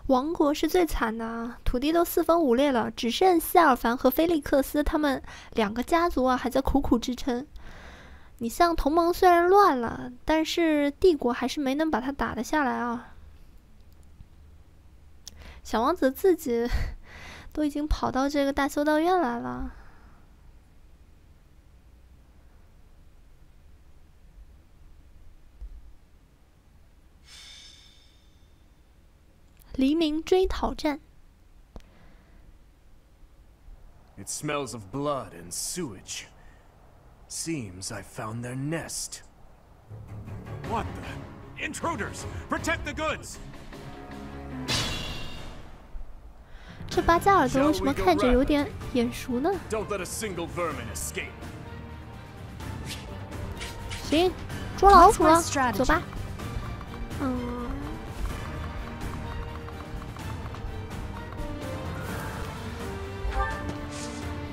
王国是最惨的啊，土地都四分五裂了，只剩希尔凡和菲利克斯他们2个家族啊还在苦苦支撑。你像同盟虽然乱了，但是帝国还是没能把他打得下来啊。小王子自己都已经跑到这个大修道院来了。黎明追讨战。It smells of blood and sewage. Seems I found their nest. What the? Intruders! Protect the goods! 这巴加尔德为什么看着有点眼熟呢？ Don't let a single vermin escape. 行，捉老鼠了，走吧。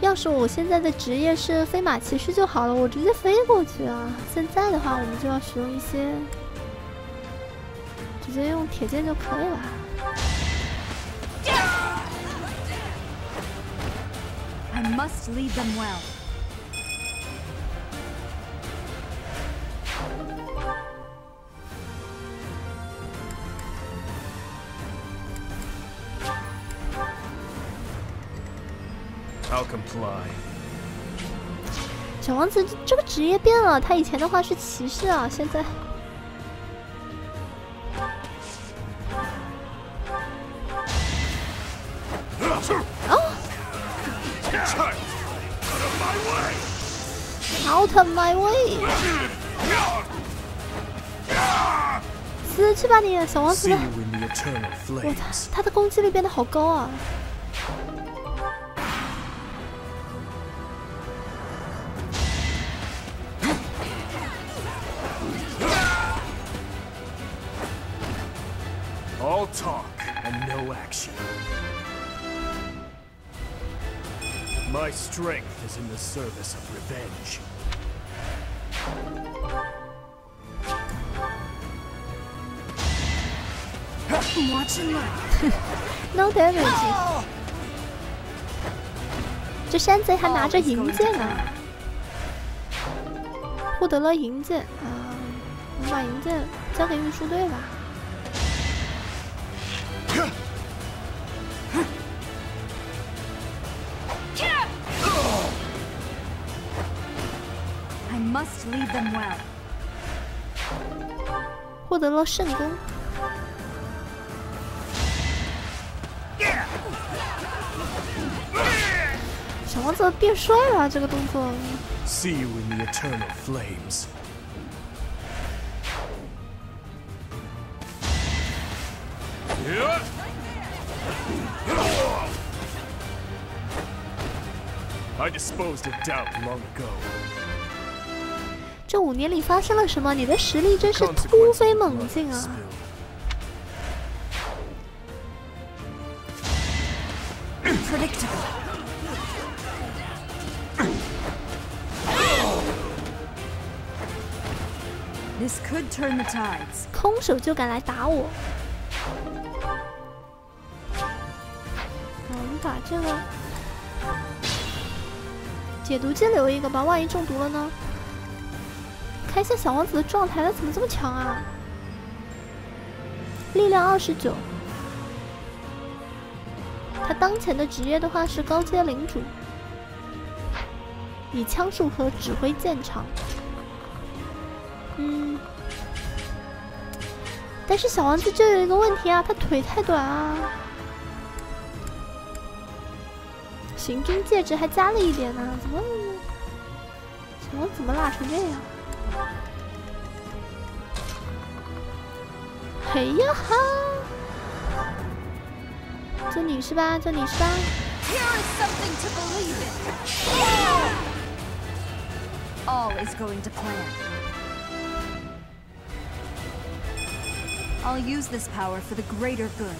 要是我现在的职业是飞马骑士就好了，我直接飞过去啊！现在的话，我们就要使用一些，直接用铁剑就可以了。I must lead them well. I'll comply. 小王子这个职业变了，他以前的话是骑士啊，现在。哦 ！Out of my way！ 死去吧你，小王子！我操，他的攻击力变得好高啊！ All talk and no action. My strength is in the service of revenge. Watch and learn. No damage. 这山贼还拿着银剑啊！获得了银剑啊！我们把银剑交给运输队吧。 I must lead them well. 获得了圣功。小王子变帅了，这个动作。See you in the eternal flames. I disposed of doubt long ago. 这5年里发生了什么？你的实力真是突飞猛进啊！ Predictable. This could turn the tides. 空手就敢来打我！我们把这个解毒剂留一个吧，万一中毒了呢？看一下小王子的状态，他怎么这么强啊？力量29。 他当前的职业的话是高阶领主，以枪术和指挥见长。但是小王子就有一个问题啊，他腿太短啊。行军戒指还加了一点呢，怎么小王怎么辣成这样？嘿呀哈！ 就你是吧？就你是吧 Here is something to believe in. All is going to plan. I'll use this power for the greater good.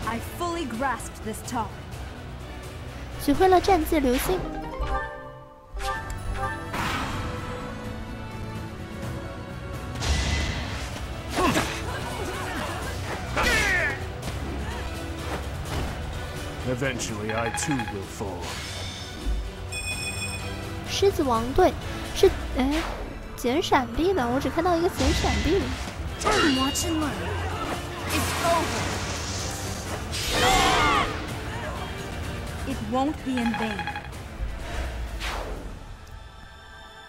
I fully grasped this talk. 学会了战界流星。Eventually, I too will fall. 狮子王队是捡闪避的，我只看到一个捡闪避。Watch and learn. It's over. It won't be in vain.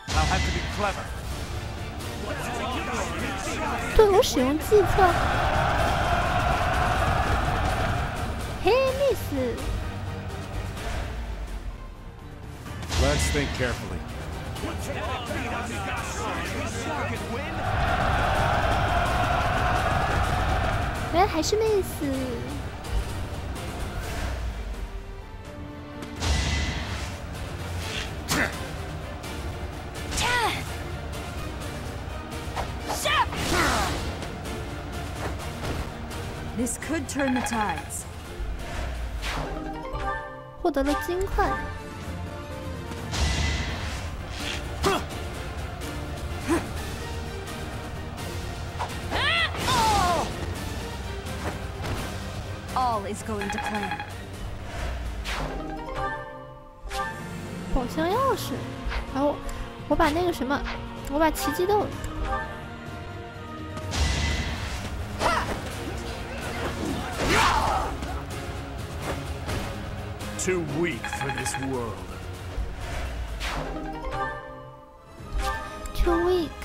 I'll have to be clever. 对我使用计策。嘿，miss。 Let's think carefully. 哎，还是 miss。This could turn the tides. 获得了金块。 All is going to plan. 宝箱钥匙，然后我把那个什么，我把奇迹豆。 Too weak for this world. Too weak.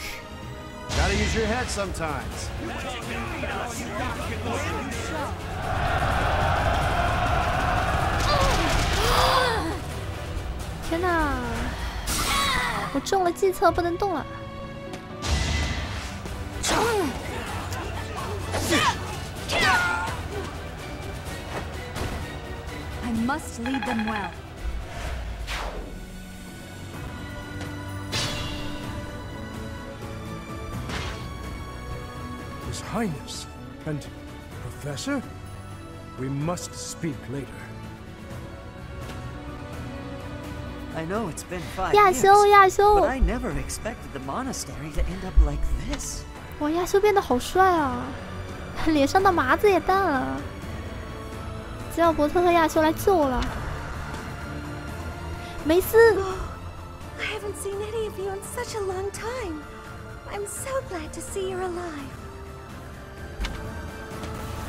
Gotta use your head sometimes. 天哪！我中了计策，不能动了。 I must lead them well. His Highness and Professor, we must speak later. I know it's been 5亚 years, 修，亚修 but，I never expected the monastery to end up like this. 哇，亚修变得好帅啊，脸上的麻子也淡了。吉奥伯特和亚修来救我了。梅斯， I haven't seen any of you in such a long time. I'm so glad to see you're alive.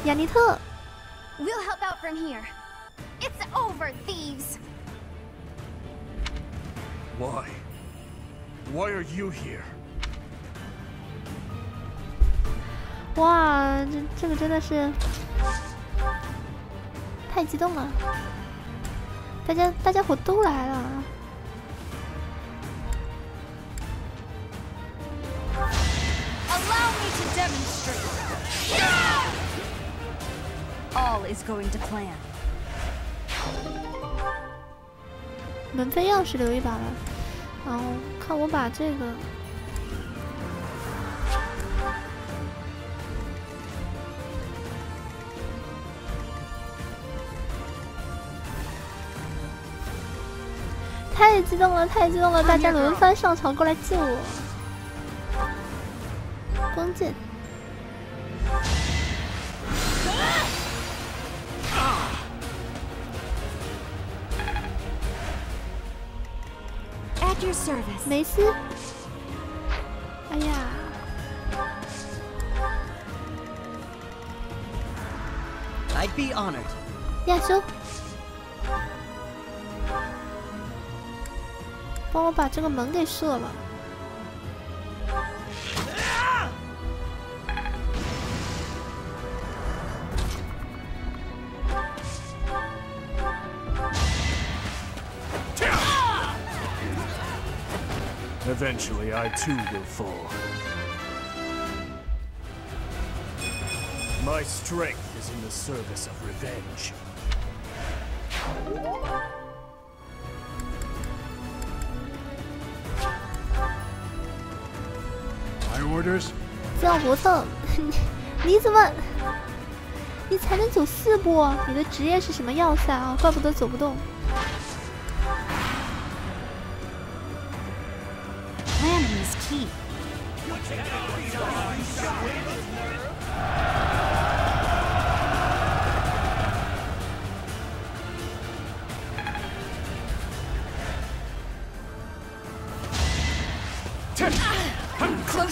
雅尼特， We'll help out from here. It's over, thieves. Why? Why are you here? 哇，这个真的是太激动了，大家伙都来了。 Allow me to demonstrate. All is going to plan. 门扉钥匙留一把了，然后看我把这个。 太激动了，太激动了！大家轮番上场过来救我。光剑， At your service. 梅斯。哎呀， I'd be honored. 亚修，帮我把这个门给射了。 Eventually, I too will fall. My strength is in the service of revenge. My orders? 吉奥伯特，你怎么？你才能走4步？你的职业是什么要塞啊？怪不得走不动。 Planning is key.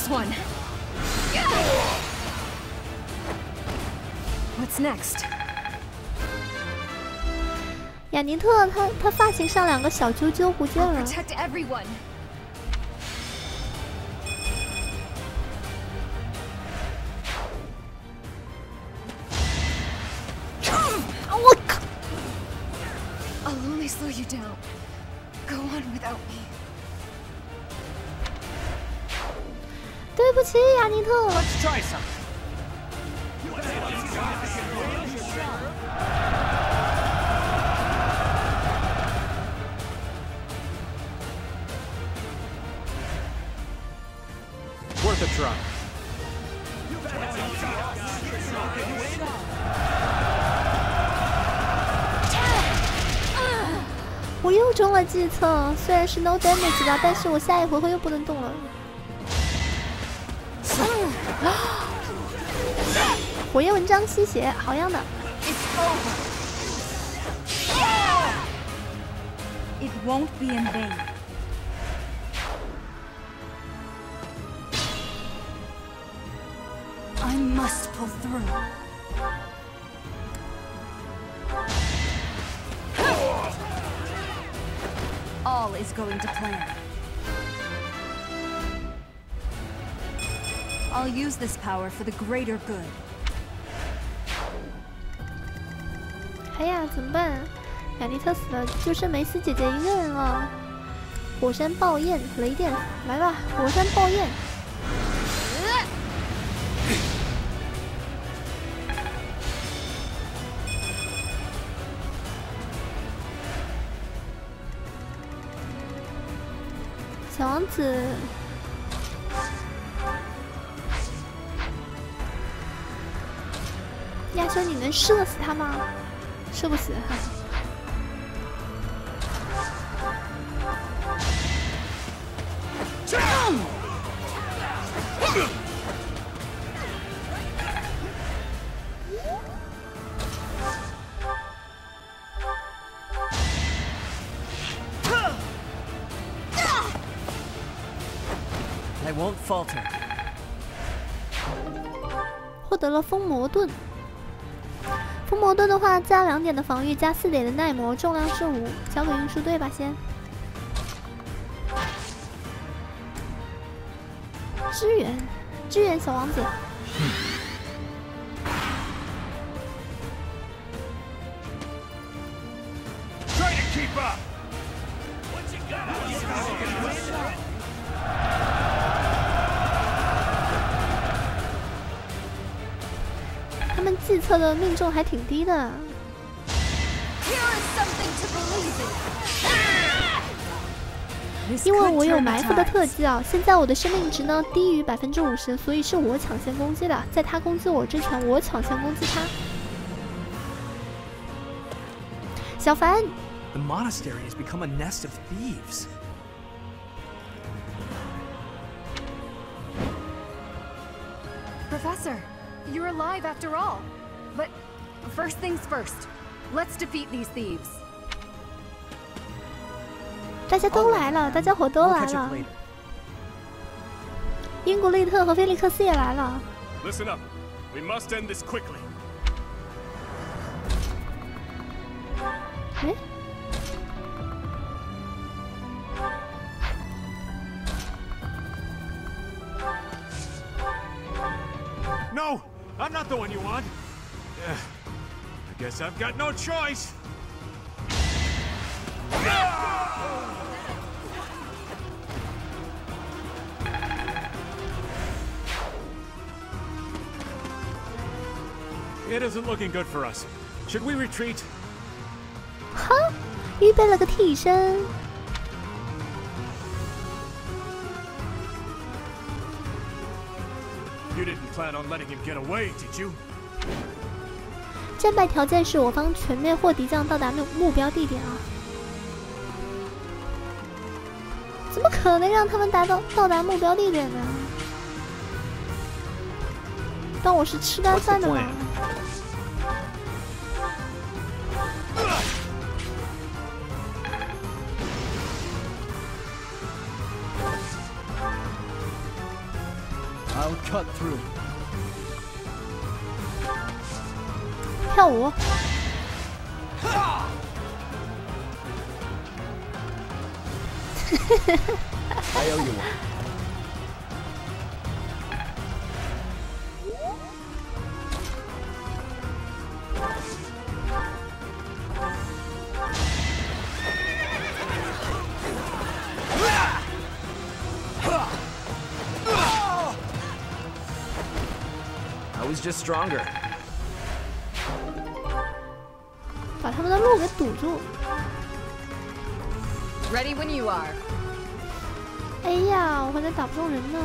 this one. What's next? 雅尼特他发型上2个小揪揪不见 I'll 了。 protect everyone. 我靠！ I'll only slow you down. Go on without me. 对不起，雅尼特。 Let's try some. Worth a try. 我又中了计策，虽然是 no damage 吧，但是我下一回合又不能动了。火焰纹章吸血，好样的！ It's over. It won't be in vain. I must pull through. All is going to plan. I'll use this power for the greater good. 哎呀，怎么办？雅尼特死了，就剩梅斯姐姐一个人了。火山爆焰，雷电，来吧！火山爆焰。小王子，亚修，你能射死他吗？射不死。I won't falter. 获得了风魔盾。风魔盾的话，加2点的防御，加4点的耐磨，重量是5，交给运输队吧先。支援小王子。Try to keep up. 他们计策的命中还挺低的。 Here is something to believe in. 因为我有埋伏的特技啊，现在我的生命值呢低于50%，所以是我抢先攻击的。在他攻击我之前，我抢先攻击他。小凡， The monastery has become a nest of thieves. Professor, you're alive after all. But first things first, let's defeat these thieves. 大家都来了，大家伙都 We'll 来 catch up 了。 later. 英古利特和菲利克斯也来了。 Listen up. We must end this quickly. 哎， No, I'm not the one you want. I guess I've got no choice. It isn't looking good for us. Should we retreat? 哈，预备了个替身。 You didn't plan on letting him get away, did you? 战败条件是我方全面或敌将到达目标地点啊！怎么可能让他们到达目标地点呢？当我是吃干饭的吗？ Ugh. I'll cut through. 跳舞。I owe you one. I was just stronger. 把他们的路给堵住。 Ready when you are. 哎呀，我好像打不中人呢。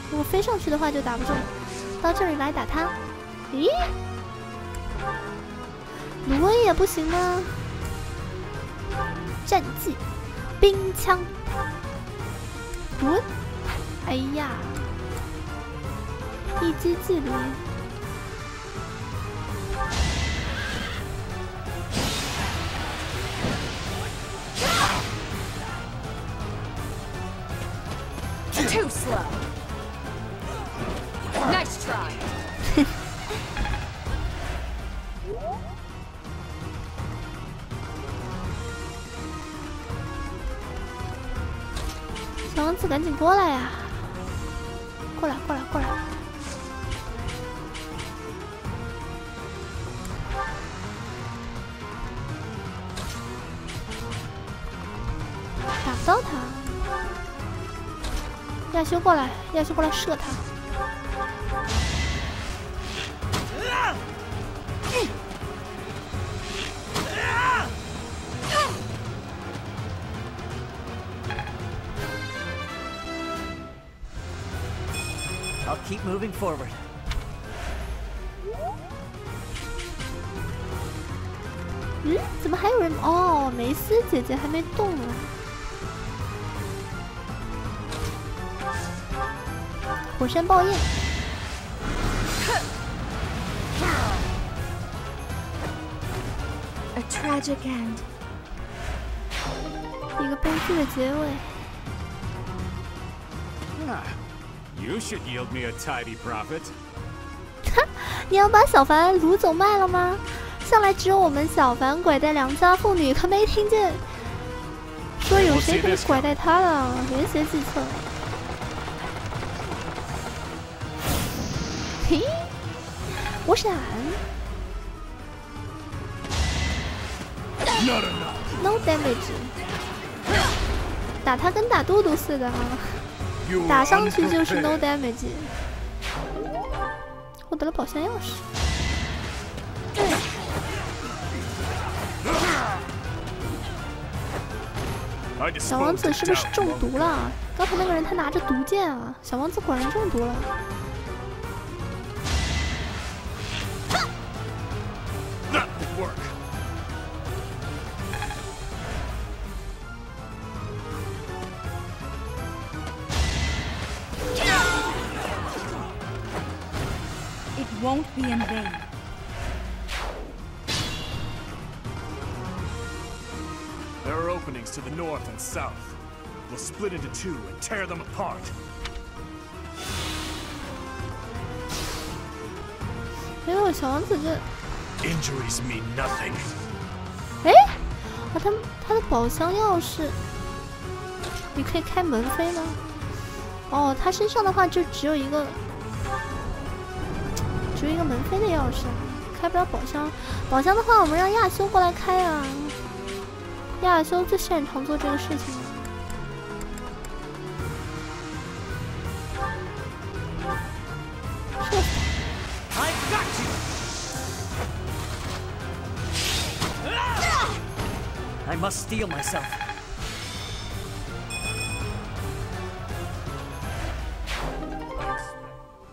如果飞上去的话就打不中。到这里来打他。咦？卢恩也不行吗？战技，冰枪。卢恩，哎呀，一击即离。 Too slow. Nice try. 小王子，赶紧过来呀！过来，过来，过来！打不到他。 亚修过来，亚修过来射他。I'll keep moving forward. 嗯，怎么还有人？哦，梅斯姐姐还没动呢。 火山爆焰， A tragic end. 一个悲剧的结尾。 You should yield me a tidy profit. 你要把小凡掳走卖了吗？向来只有我们小凡拐带良家妇女，可没听见说有谁可以拐带她了，联携计策。嘿，我闪。No damage。打他跟打嘟嘟似的啊，打上去就是 no damage。获得了宝箱钥匙。 小王子是不是中毒了？刚才那个人他拿着毒箭啊！小王子果然中毒了。It won't be in vain. There are openings to the north and south. We'll split into two and tear them apart. 没有，小王子这 Injuries mean nothing. 哎，啊，他的宝箱钥匙，你可以开门飞吗？哦，他身上的话就只有一个门飞的钥匙，开不了宝箱。宝箱的话，我们让亚修过来开啊。 亚修最擅长做这个事情了。射死！ I must steel myself.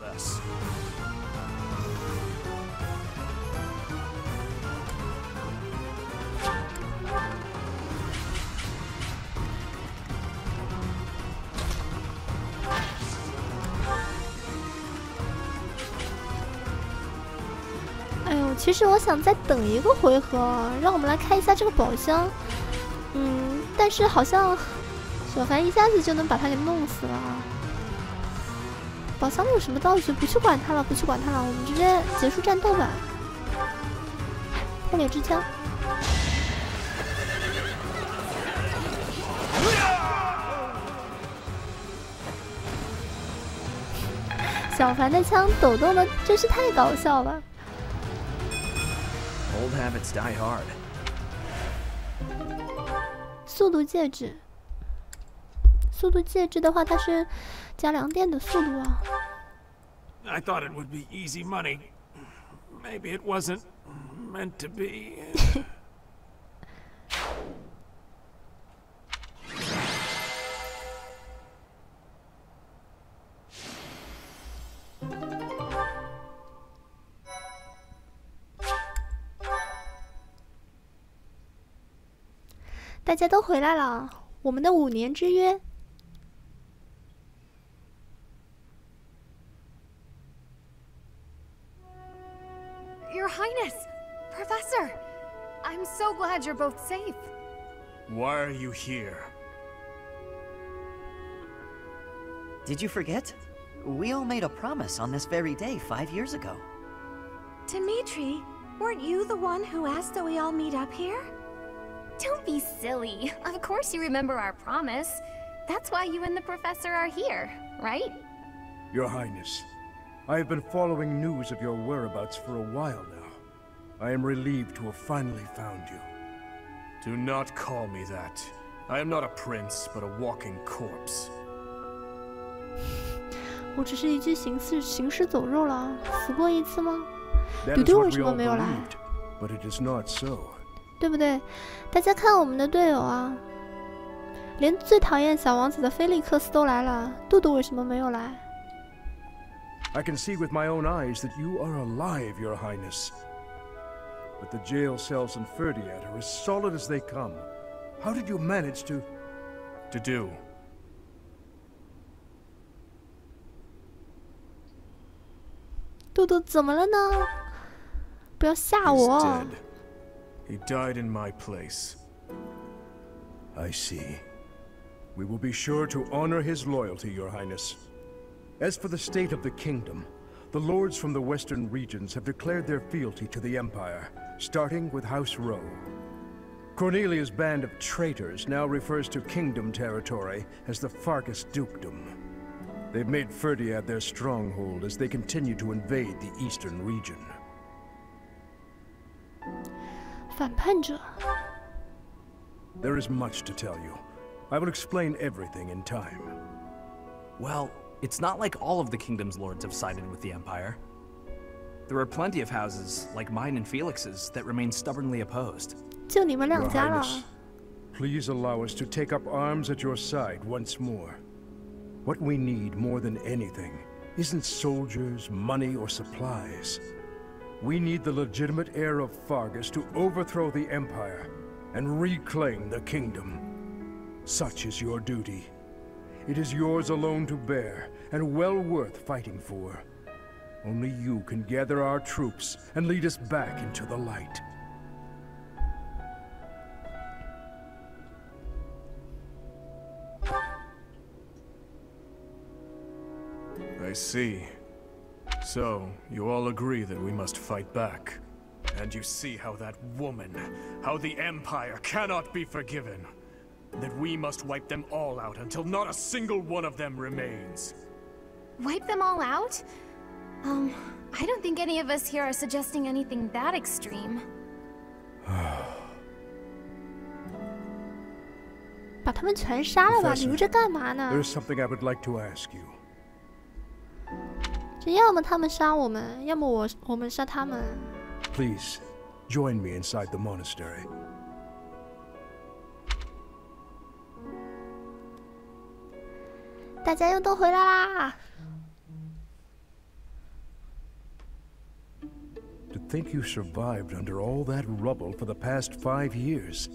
Less. 哎呦，其实我想再等一个回合，让我们来开一下这个宝箱。但是好像小凡一下子就能把他给弄死了。宝箱里有什么道具？不去管它了，不去管它了，我们直接结束战斗吧。破裂之枪。小凡的枪抖动的真是太搞笑了。Old habits die hard. 速度戒指，速度戒指的话，它是加2点的速度啊。I thought it would be easy money. Maybe it wasn't meant to be. 大家都回来了，我们的5年之约。Your Highness! Professor! I'm so glad you're both safe. Why are you here? Did you forget? We all made a promise on this very day 5 years ago. Dimitri, weren't you the one who asked that we all meet up here? Don't be silly. Of course you remember our promise. That's why you and the professor are here, right? Your Highness, I have been following news of your whereabouts for a while now. I am relieved to have finally found you. Do not call me that. I am not a prince, but a walking corpse. 我只是一具行尸走肉了，死过一次吗？ That 丢 is 丢 what 为什 we 么 all 没有来？ believed, but it is not so. 对不对？大家看我们的队友啊，连最讨厌小王子的菲利克斯都来了，杜杜为什么没有来？ I can see with my own eyes that you are alive, Your Highness. But the jail cells in Ferdiad are as solid as they come. How did you manage to do? 杜杜怎么了呢？不要吓 He's 我！ dead. He died in my place. I see. We will be sure to honor his loyalty, Your Highness. As for the state of the kingdom, the lords from the western regions have declared their fealty to the Empire, starting with House Rowe. Cornelia's band of traitors now refers to kingdom territory as the Fargus Dukedom. They've made Ferdiad their stronghold as they continue to invade the eastern region. 反叛者。 There is much to tell you. I will explain everything in time. Well, it's not like all of the kingdom's lords have sided with the Empire. There are plenty of houses, like mine and Felix's, that remain stubbornly opposed. 就你们两 Your 家了。 Highness, please allow us to take up arms at your side once more. What we need more than anything isn't soldiers, money, or supplies. We need the legitimate heir of Fargus to overthrow the Empire and reclaim the kingdom. Such is your duty. It is yours alone to bear, and well worth fighting for. Only you can gather our troops and lead us back into the light. I see. So, you all agree that we must fight back. And you see how that woman, how the Empire cannot be forgiven. That we must wipe them all out until not a single one of them remains. Wipe them all out? I don't think any of us here are suggesting anything that extreme. 把他们全杀了吧， Professor, 留着干嘛呢？ There's something I would like to ask you. 这要么他们杀我们，要么我们杀他们。 Please, join me inside the monastery. 大家又都回来啦！ To think you survived under all that rubble for the past 5 years.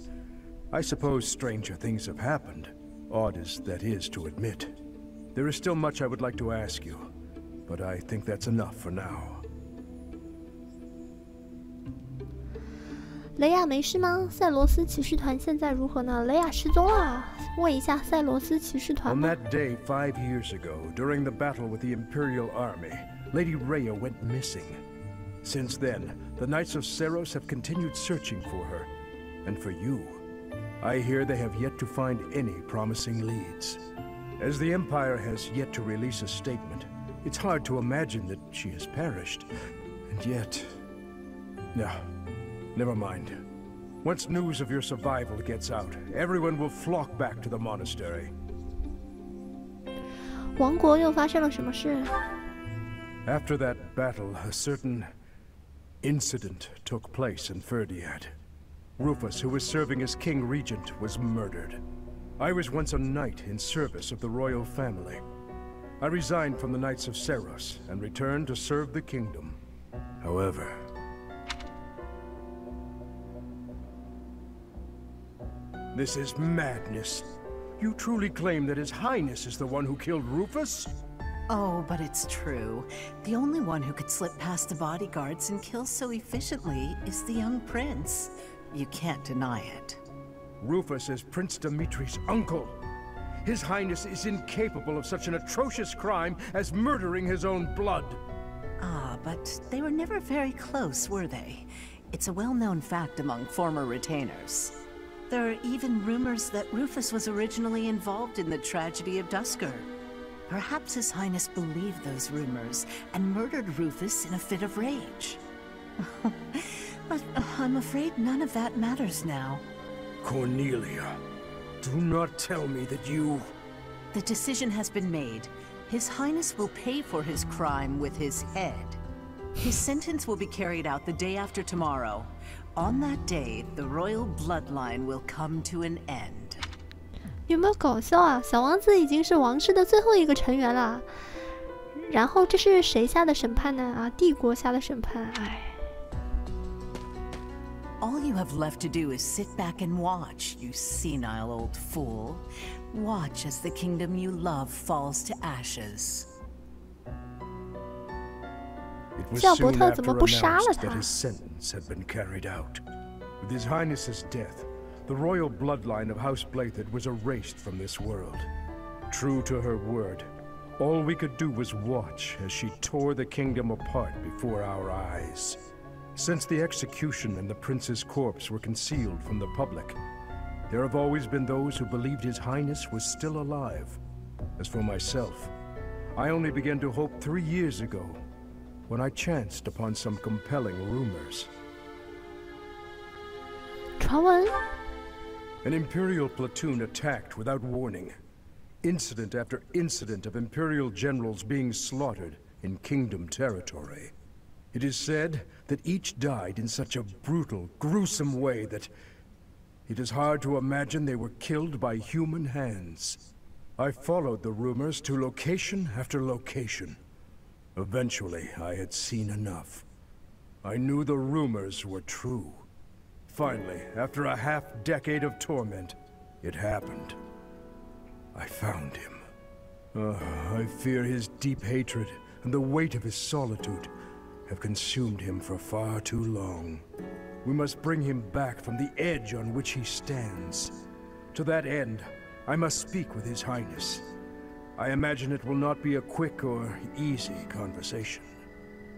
I suppose stranger things have happened, odd as that is to admit. There is still much I would like to ask you, but I think that's enough for now. 雷亚没事吗？赛罗斯骑士团现在如何呢？雷亚失踪了，问一下塞罗斯骑士团 On 吗？ that day 5 years ago, during the battle with the Imperial Army, Lady Rhea went missing. Since then, the Knights of Seros have continued searching for her. And for you, I hear they have yet to find any promising leads. As the Empire has yet to release a statement, it's hard to imagine that she has perished. And yet... No, never mind. Once news of your survival gets out, everyone will flock back to the monastery. 王国又发生了什么事？ After that battle, a certain incident took place in Ferdiad. Rufus, who was serving as King Regent, was murdered. I was once a knight in service of the royal family. I resigned from the Knights of Seros and returned to serve the kingdom. However... This is madness. You truly claim that His Highness is the one who killed Rufus? Oh, but it's true. The only one who could slip past the bodyguards and kill so efficiently is the young prince. You can't deny it. Rufus is Prince Dimitri's uncle. His Highness is incapable of such an atrocious crime as murdering his own blood. Ah, but they were never very close, were they? It's a well-known fact among former retainers. There are even rumors that Rufus was originally involved in the tragedy of Dusker. Perhaps His Highness believed those rumors and murdered Rufus in a fit of rage. But I'm afraid none of that matters now. Cornelia, do not tell me that you... The decision has been made. His Highness will pay for his crime with his head. His sentence will be carried out the day after tomorrow. On that day, the royal bloodline will come to an end. 有没有搞笑啊？小王子已经是王室的最后一个成员了，然后这是谁下的审判呢？啊，帝国下的审判，哎。All you have left to do is sit back and watch, you senile old fool. Watch as the kingdom you love falls to ashes. It was 希尔伯 soon 特怎么 after 不杀了 announced 他 that his sentence had been carried out. With His Highness's death, the royal bloodline of House Blathid was erased from this world. True to her word, all we could do was watch as she tore the kingdom apart before our eyes. Since the execution and the prince's corpse were concealed from the public, there have always been those who believed His Highness was still alive. As for myself, I only began to hope 3 years ago, when I chanced upon some compelling rumors. 传闻 An Imperial platoon attacked without warning. Incident after incident of Imperial generals being slaughtered in Kingdom territory. It is said that each died in such a brutal, gruesome way that it is hard to imagine they were killed by human hands. I followed the rumors to location after location. Eventually, I had seen enough. I knew the rumors were true. Finally, after a half-decade of torment, it happened. I found him. I fear his deep hatred and the weight of his solitude have consumed him for far too long. We must bring him back from the edge on which he stands. To that end, I must speak with His Highness. I imagine it will not be a quick or easy conversation.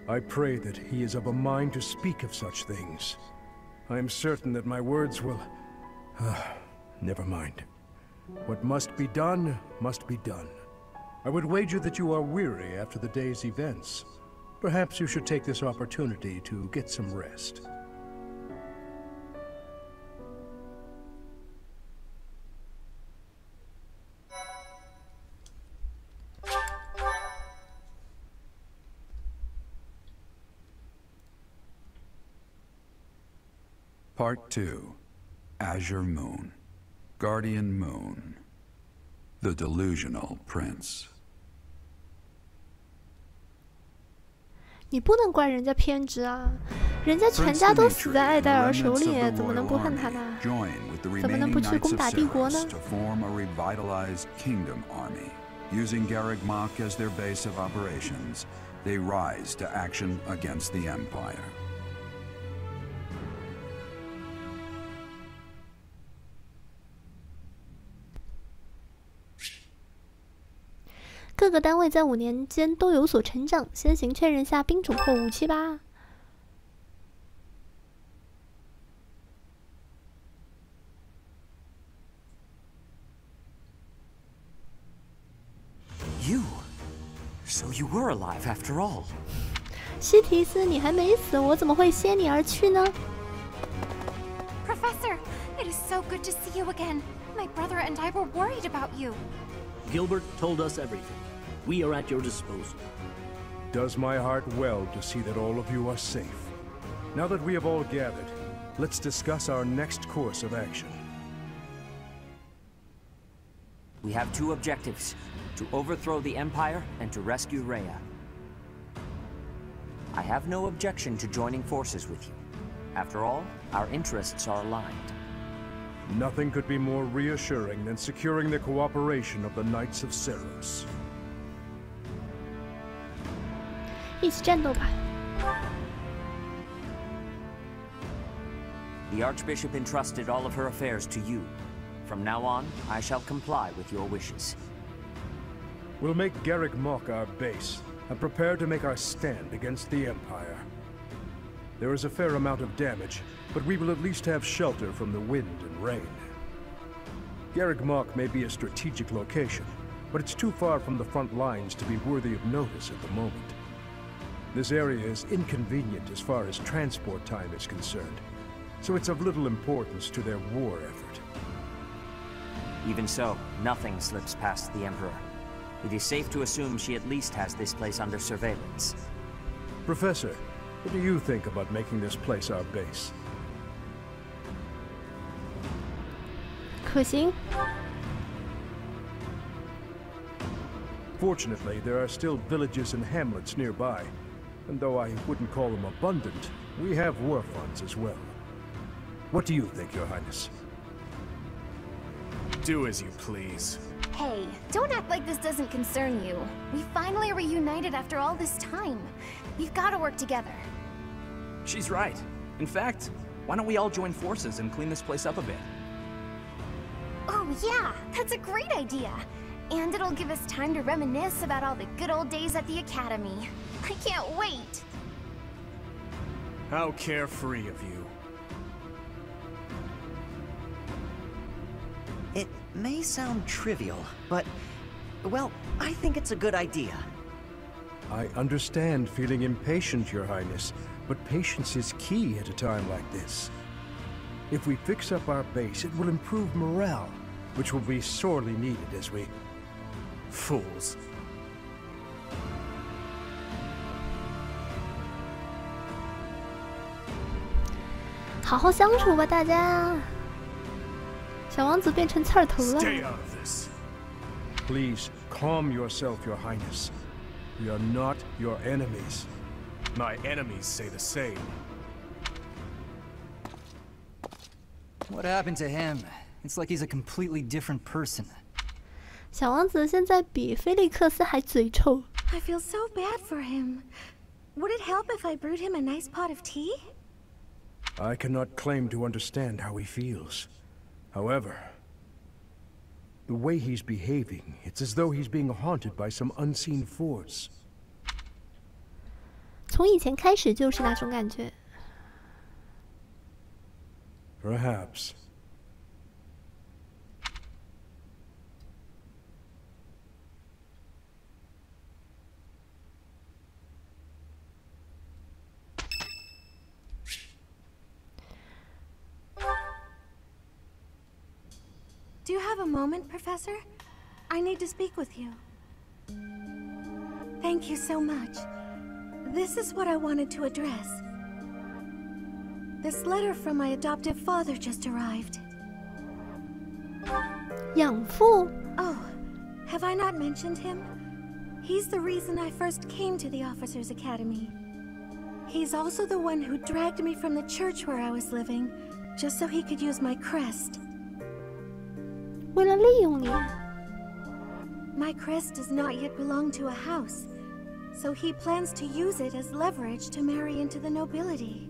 I pray that he is of a mind to speak of such things. I am certain that my words will... never mind. What must be done, must be done. I would wager that you are weary after the day's events. Perhaps you should take this opportunity to get some rest. Part 2. Azure Moon. Guardian Moon. The Delusional Prince. 你不能怪人家偏执啊，人家全家都死在艾戴尔手里，怎么能不恨他呢？怎么能不去攻打帝国呢？ Using Garreg Mach as their base of operations, they rise to action against the Empire. 各个单位在5年间都有所成长。先行确认下兵种或武器吧。You, so you were alive after all. 西提斯，你还没死，我怎么会先你而去呢？ Professor, it is so good to see you again. My brother and I were worried about you. Gilbert told us everything. We are at your disposal. Does my heart well to see that all of you are safe. Now that we have all gathered, let's discuss our next course of action. We have 2 objectives: to overthrow the Empire and to rescue Rhea. I have no objection to joining forces with you. After all, our interests are aligned. Nothing could be more reassuring than securing the cooperation of the Knights of Ceros. 一起战斗吧。 The Archbishop entrusted all of her affairs to you. From now on, I shall comply with your wishes. We'll make Garrick Mach our base, and prepare to make our stand against the Empire. There is a fair amount of damage, but we will at least have shelter from the wind and rain. Garrick Mach may be a strategic location, but it's too far from the front lines to be worthy of notice at the moment. This area is inconvenient as far as transport time is concerned, so it's of little importance to their war effort. Even so, nothing slips past the Emperor. It is safe to assume she at least has this place under surveillance. Professor, what do you think about making this place our base? 可行。 Fortunately, there are still villages and hamlets nearby, and though I wouldn't call them abundant, we have war funds as well. What do you think, Your Highness? Do as you please. Hey, don't act like this doesn't concern you. We finally reunited after all this time. We've got to work together. She's right. In fact, why don't we all join forces and clean this place up a bit? Oh yeah, that's a great idea. And it'll give us time to reminisce about all the good old days at the Academy. I can't wait! How carefree of you. It may sound trivial, but, well, I think it's a good idea. I understand feeling impatient, Your Highness, but patience is key at a time like this. If we fix up our base, it will improve morale, which will be sorely needed as we... Fools. 好好相处吧，大家。小王子变成刺儿头了。 Stay out of this. Please, calm yourself, Your Highness. We are not your enemies. My enemies say the same. What happened to him? It's like he's a completely different person. 小王子现在比菲利克斯还嘴臭。 I feel so bad for him. Would it help if I brewed him a nice pot of tea? I cannot claim to understand how he feels. However, the way he's behaving, it's as though he's being haunted by some unseen force. 从以前开始就是那种感觉。 Perhaps. Do you have a moment, Professor? I need to speak with you. Thank you so much. This is what I wanted to address. This letter from my adoptive father just arrived. 养父? Oh, have I not mentioned him? He's the reason I first came to the Officers' Academy. He's also the one who dragged me from the church where I was living, just so he could use my crest. 为了利用你。 My crest does not yet belong to a house, so he plans to use it as leverage to marry into the nobility.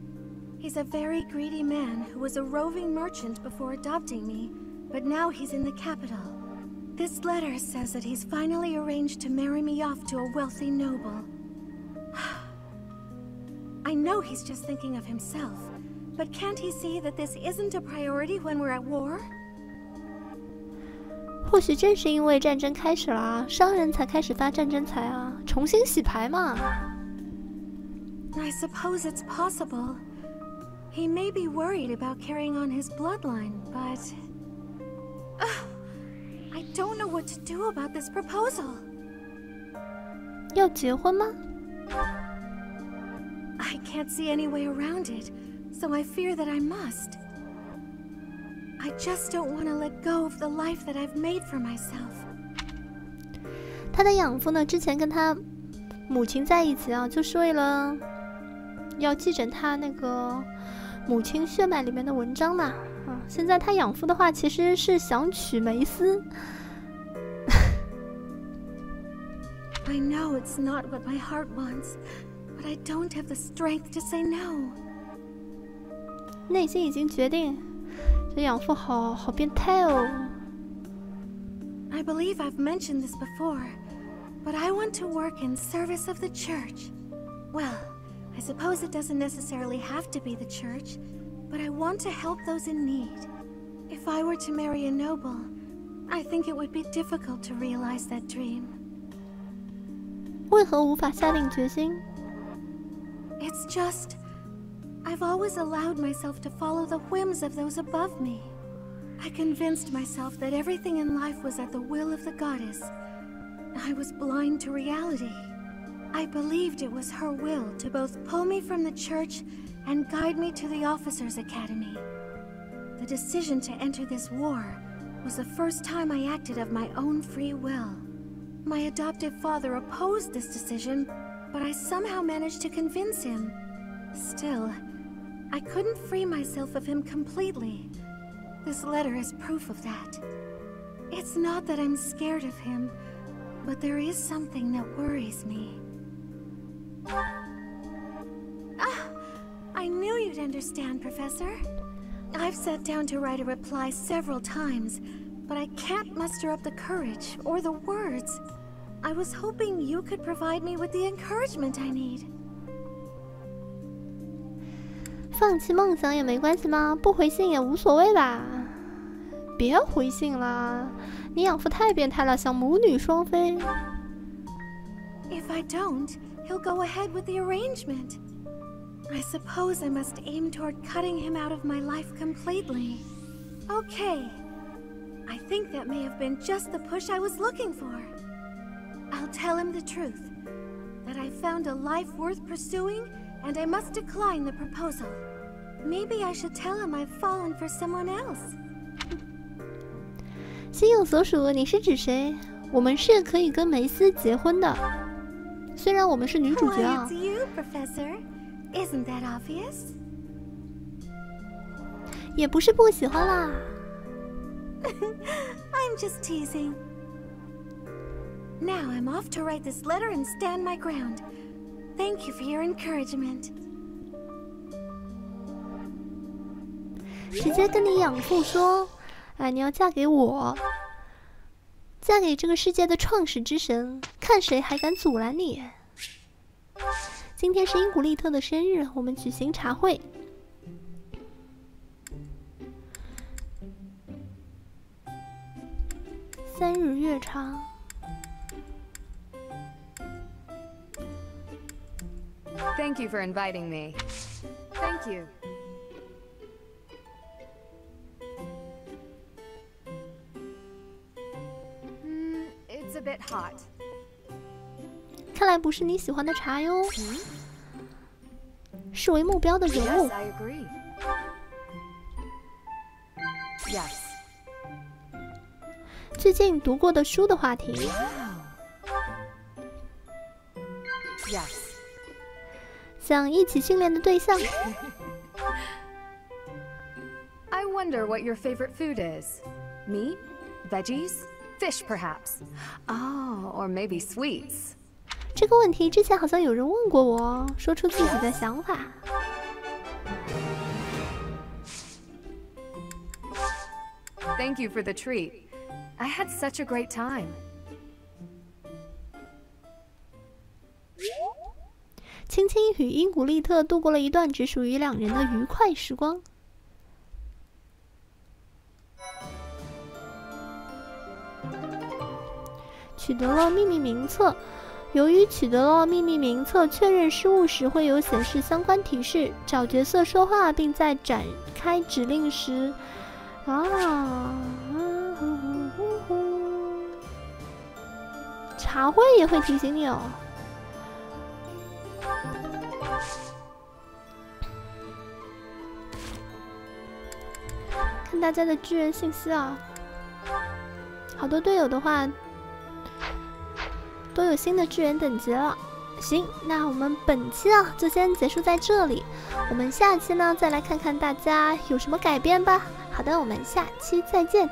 He's a very greedy man who was a roving merchant before adopting me, but now he's in the capital. This letter says that he's finally arranged to marry me off to a wealthy noble. I know he's just thinking of himself, but can't he see that this isn't a priority when we're at war? 或许正是因为战争开始了，商人才开始发战争财啊，重新洗牌嘛。I suppose it's possible. He may be worried about carrying on his bloodline, but... I don't know what to do about this proposal. 要结婚吗？ I can't see any way around it, so I fear that I must. I just don't want to let go of the life that I've made for myself. 他的养父呢，之前跟他母亲在一起啊，就是为了要继承他那个母亲血脉里面的文章嘛。现在他养父的话，其实是想娶梅斯。I know it's not what my heart wants, but I don't have the strength to say no. 内心已经决定，这养父好变态哦。I believe I've mentioned this before, but I want to work in service of the church. Well, I suppose it doesn't necessarily have to be the church, but I want to help those in need. If I were to marry a noble, I think it would be difficult to realize that dream. 为何无法下定决心？ It's just, I've always allowed myself to follow the whims of those above me. I convinced myself that everything in life was at the will of the goddess. I was blind to reality. I believed it was her will to both pull me from the church and guide me to the officers' academy. The decision to enter this war was the first time I acted of my own free will. My adoptive father opposed this decision, but I somehow managed to convince him. Still, I couldn't free myself of him completely. This letter is proof of that. It's not that I'm scared of him, but there is something that worries me. I knew you'd understand, Professor. I've sat down to write a reply several times, but I can't muster up the courage or the words. I was hoping you could provide me with the encouragement I need. 放弃梦想也没关系吗？不回信也无所谓吧？别回信了，你养父太变态了，想母女双飞。If I don't, he'll go ahead with the arrangement. I suppose I must aim toward cutting him out of my life completely. Okay. I think that may have been just the push I was looking for. I'll tell him the truth. That I found a life worth pursuing, and I must decline the proposal. Maybe I should tell him I've fallen for someone else. 心有所属，你是指谁？我们是可以跟梅斯结婚的，虽然我们是女主角啊。Why, it's you, Professor. Isn't that obvious? 也不是不喜欢啦。I'm just teasing. Now I'm off to write this letter and stand my ground. Thank you for your encouragement. 直接跟你养父说，哎，你要嫁给我，嫁给这个世界的创始之神，看谁还敢阻拦你。今天是因古利特的生日，我们举行茶会。3日月长。Thank you for inviting me. Thank you. It's a bit hot. 看来不是你喜欢的茶哟。视为目标的人物。Yes, I agree. Yes. 最近读过的书的话题。Yes. 想一起训练的对象。I wonder what your favorite food is. Meat? Veggies? Fish, perhaps? Oh, or maybe sweets. 这个问题之前好像有人问过我，说出自己的想法。Thank you for the treat. I had such a great time. 青青与伊古利特度过了一段只属于两人的愉快时光。取得了秘密名册。由于取得了秘密名册，确认失误时会有显示相关提示。找角色说话，并在展开指令时，茶会也会提醒你哦。看大家的支援信息啊，好多队友的话都有新的支援等级了。行，那我们本期啊就先结束在这里，我们下期呢再来看看大家有什么改变吧。好的，我们下期再见。